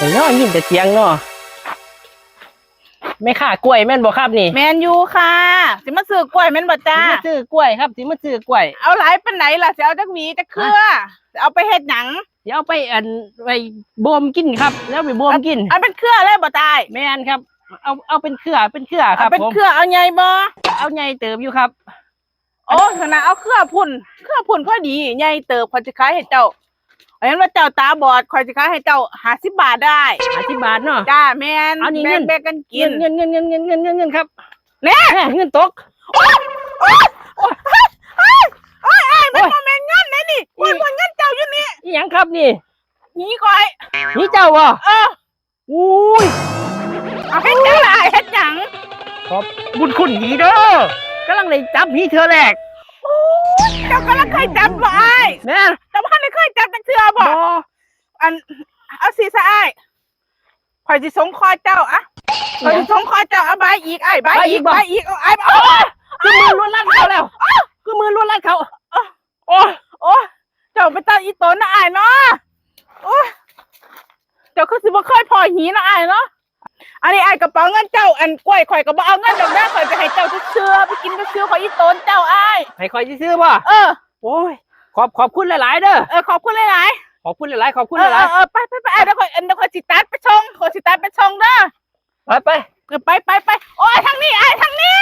แต่ย่อยินแต่เสียงเนาะไม่ค่ากล้วยแม่นบ่ครับนี่แมนยูค่ะสิมาซื้อกล้วยแม่นบ่จ้าสิมาซื้อกล้วยครับสิมาซื้อกล้วยเอาหลายปานไหนล่ะสิเอาจักหวีจักเครือสิเอาไปเฮ็ดหยังเดี๋ยวเอาไปไปบ่มกินครับแล้วไปบ่มกินเอาเป็นเครือเลยบ่ตายแม่นครับเอาเป็นเครือครับเป็นเครือเอาใหญ่บ่เอาใหญ่เติบอยู่ครับโอ้ขนาดเอาเครือพุ่นพอดีใหญ่เติบข่อยสิขายให้เจ้าเห็นว่าเจ้าตาบอดข่อยสิขายให้เจ้า50 บาทได้50 บาทเนาะจ้าแม่นเอานี่เงินแบ่งกันกินเงินครับแน่เงินตกโอ้ยมันบ่แม่นเงินนะนี่มันบ่เงินเจ้าอยู่นี่อีหยังครับนี่หนีก่อย นี่เจ้าบ่อุ้ยเอาเฮ็ดจังล่ะเฮ็ดหยังขอบบุญคุณหีเด้อกำลังเลยจับหีเธอแรกเจ้าก็เคยจับบ่อ้ายแม่แต่ว่าไม่เคยจับจักเทื่อบ่อันเอาสิซะอ้ายข่อยสิสงคอเจ้าอะข่อยสิสงคอเจ้าเอาใบอีกอ้ายใบอีกเอาอ้ายคือมือล้วนลัดเขาแล้วคือมือล้วนลัดเขาโอ้เจ้าไปตัดอีโตนนะอ้ายเนาะโอ้เจ้าคือสิบ่เคยพอหีนะอ้ายเนาะอันนี้อ้ายกระเป๋าเงินเจ้าอันกล้วยข่อยก็บ่เอาเงินดอกแม่ข่อยไปให้เจ้าเชื่อไปกินก็เชื่อข่อยอีโตนเจ้าอ้ายให้คอยซื้อบ่โอ้ยขอบคุณหลายๆเด้อขอบคุณหลายๆขอบคุณหลายๆขอบคุณหลายๆไปเดี๋ยวข่อยสิตัดไปชงข่อยสิตัดไปชงเด้อไปโอ้ยทางนี้ไอ้ทางนี้